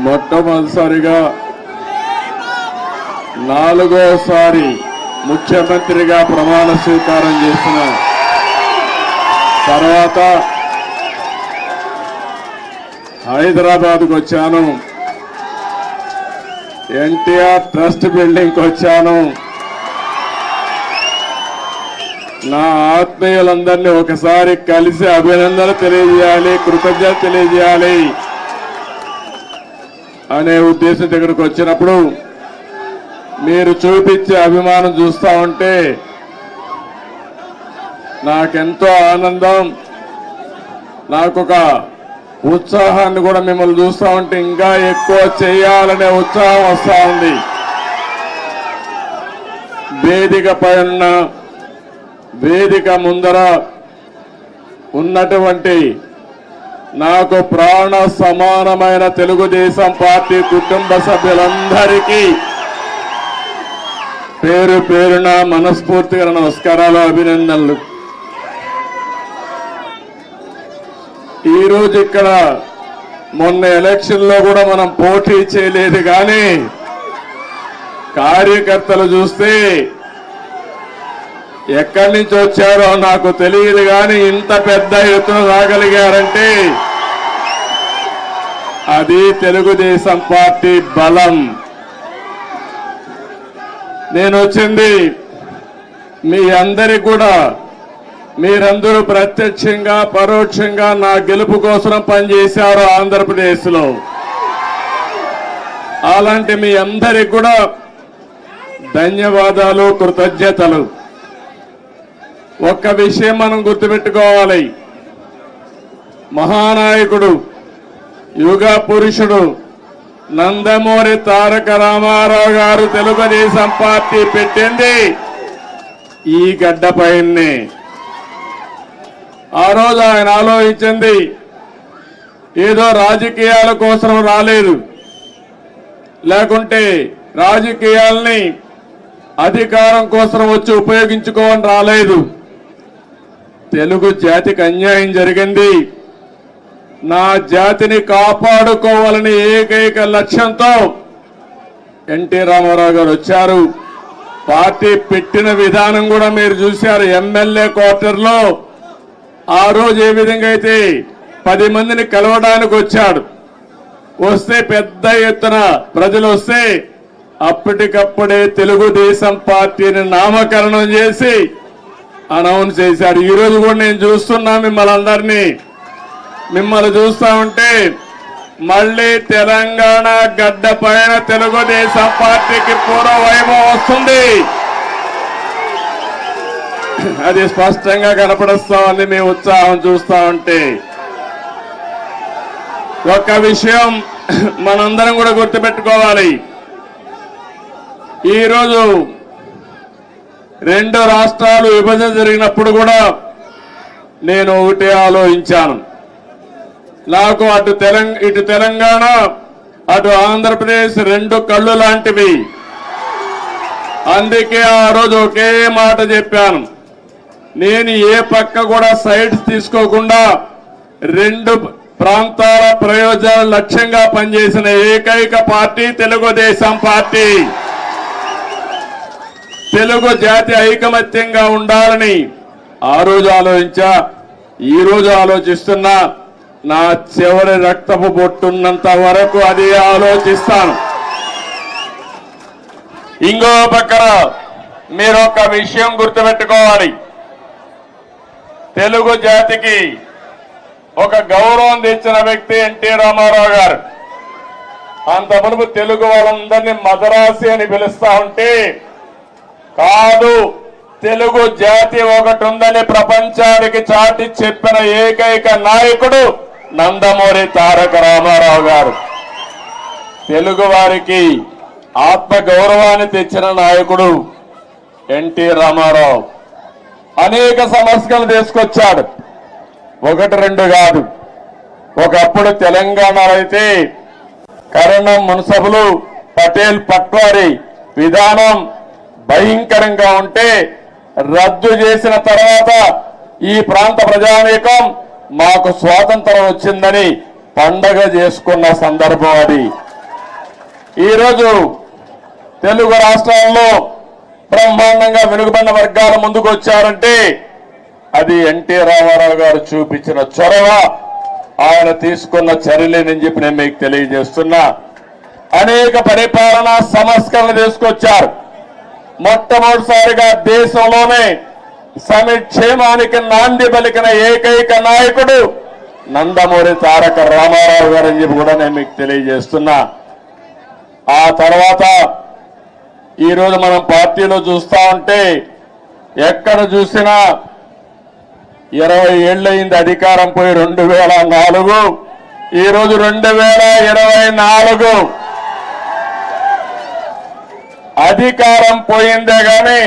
మొట్టమొదటిసారిగా నాలుగోసారి ముఖ్యమంత్రిగా ప్రమాణ స్వీకారం చేసిన తర్వాత హైదరాబాద్కు వచ్చాను. ఎన్టీఆర్ ట్రస్ట్ బిల్డింగ్కి వచ్చాను. నా ఆత్మీయులందరినీ ఒకసారి కలిసి అభినందనలు తెలియజేయాలి, కృతజ్ఞత తెలియజేయాలి అనే ఉద్దేశం దగ్గరకు వచ్చినప్పుడు మీరు చూపించే అభిమానం చూస్తా ఉంటే నాకెంతో ఆనందం, నాకొక ఉత్సాహాన్ని కూడా మిమ్మల్ని చూస్తా ఉంటే ఇంకా ఎక్కువ చేయాలనే ఉత్సాహం వస్తా ఉంది. వేదిక పైన వేదిక ముందర ఉన్నటువంటి నాకు ప్రాణ సమానమైన తెలుగుదేశం పార్టీ కుటుంబ సభ్యులందరికీ పేరు పేరున మనస్ఫూర్తిగా నమస్కారాలు, అభినందనలు. ఈరోజు ఇక్కడ మొన్న ఎలక్షన్లో కూడా మనం పోటీ చేయలేదు, కానీ కార్యకర్తలు చూస్తే ఎక్కడి నుంచి వచ్చారో నాకు తెలియదు, కానీ ఇంత పెద్ద ఎత్తున రాగలిగారంటే అది తెలుగుదేశం పార్టీ బలం. నేను వచ్చింది మీ అందరికీ కూడా, మీరందరూ ప్రత్యక్షంగా పరోక్షంగా నా గెలుపు కోసం పనిచేశారు ఆంధ్రప్రదేశ్లో. అలాంటి మీ అందరికీ కూడా ధన్యవాదాలు, కృతజ్ఞతలు. ఒక్క విషయం మనం గుర్తుపెట్టుకోవాలి, మహానాయకుడు యుగ పురుషుడు నందమూరి తారక రామారావు గారు తెలుగుదేశం పార్టీ పెట్టింది ఈ గడ్డపైనే. ఆ రోజు ఆయన ఆలోచించింది ఏదో రాజకీయాల కోసం రాలేదు, లేకుంటే రాజకీయాల్ని అధికారం కోసం వచ్చి ఉపయోగించుకోవని రాలేదు. తెలుగు జాతికి అన్యాయం జరిగింది, నా జాతిని కాపాడుకోవాలని ఏకైక లక్ష్యంతో ఎన్టీ రామారావు గారు వచ్చారు. పార్టీ పెట్టిన విధానం కూడా మీరు చూశారు. ఎమ్మెల్యే క్వార్టర్లో ఆ రోజు ఏ విధంగా అయితే 10 మందిని కలవడానికి వచ్చాడు, వస్తే పెద్ద ఎత్తున ప్రజలు వస్తే అప్పటికప్పుడే తెలుగుదేశం పార్టీని నామకరణం చేసి అనౌన్స్ చేశాడు. ఈరోజు కూడా నేను చూస్తున్నా మిమ్మల్ని చూస్తా ఉంటే మళ్ళీ తెలంగాణ గడ్డ పైన తెలుగుదేశం పార్టీకి పూర్వ వైభవం వస్తుంది. అది స్పష్టంగా కనపడుస్తా ఉంది మీ ఉత్సాహం చూస్తా ఉంటే. ఒక్క విషయం మనందరం కూడా గుర్తుపెట్టుకోవాలి, ఈరోజు 2 రాష్ట్రాలు విభజన జరిగినప్పుడు కూడా నేను ఒకటే ఆలోచించాను, నాకు ఇటు తెలంగాణ అటు ఆంధ్రప్రదేశ్ 2 కళ్ళు లాంటివి. అందుకే ఆ రోజు ఒకే మాట చెప్పాను, నేను ఏ పక్క కూడా సైడ్స్ తీసుకోకుండా 2 ప్రాంతాల ప్రయోజనాల లక్ష్యంగా పనిచేసిన ఏకైక పార్టీ తెలుగుదేశం పార్టీ. తెలుగు జాతి ఐకమత్యంగా ఉండాలని ఆ రోజు ఆలోచించా, ఈ రోజు ఆలోచిస్తున్నా. నా చివరి రక్తపు బొట్టున్నంత వరకు అది ఆలోచిస్తాను. ఇంకో పక్కన మీరు ఒక విషయం గుర్తుపెట్టుకోవాలి, తెలుగు జాతికి ఒక గౌరవం తెచ్చిన వ్యక్తి ఎన్టీ రామారావు గారు. అంత మునుపు తెలుగు వాళ్ళందరినీ మదరాసి అని పిలుస్తా ఉంటే, కాదు తెలుగు జాతి ఒకటి ఉందని ప్రపంచానికి చాటి చెప్పిన ఏకైక నాయకుడు నందమూరి తారక రామారావు గారు. తెలుగు వారికి ఆత్మ గౌరవాన్ని తెచ్చిన నాయకుడు ఎన్టీ రామారావు. అనేక సమస్యలు తీసుకొచ్చాడు, 1-2 కాదు. ఒకప్పుడు తెలంగాణలో అయితే కరణం మున్సబులు పటేల్ పట్వారీ విధానం భయంకరంగా ఉంటే రద్దు చేసిన తర్వాత ఈ ప్రాంత ప్రజానీకం మాకు స్వాతంత్రం వచ్చిందని పండగ చేసుకున్న సందర్భం అది. ఈరోజు తెలుగు రాష్ట్రాల్లో బ్రహ్మాండంగా వెనుకబడిన వర్గాల ముందుకు వచ్చారంటే అది ఎన్టీ రామారావు గారు చూపించిన చొరవ, ఆయన తీసుకున్న చర్యలేనని చెప్పి నేను మీకు తెలియజేస్తున్నా. అనేక పరిపాలనా సంస్కరణలు తీసుకొచ్చారు. మొట్టమొదటిసారిగా దేశంలోనే సంక్షేమానికి నాంది పలికిన ఏకైక నాయకుడు నందమూరి తారక రామారావు గారు అని చెప్పి కూడా నేను మీకు తెలియజేస్తున్నా. ఆ తర్వాత ఈరోజు మనం పార్టీలో చూస్తా ఉంటే ఎక్కడ చూసినా 20 ఏళ్ళయింది అధికారం పోయి 2004, ఈరోజు 2024 అధికారం పోయిందే గాని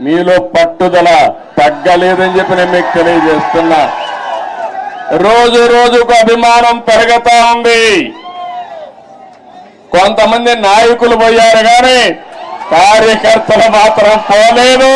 మీలో పట్టుదల తగ్గలేదని చెప్పి నేను మీకు తెలియజేస్తున్నా. రోజు రోజుకు అభిమానం పెరుగుతా ఉంది. కొంతమంది నాయకులు పోయారు కానీ కార్యకర్తలు మాత్రం పోలేదు.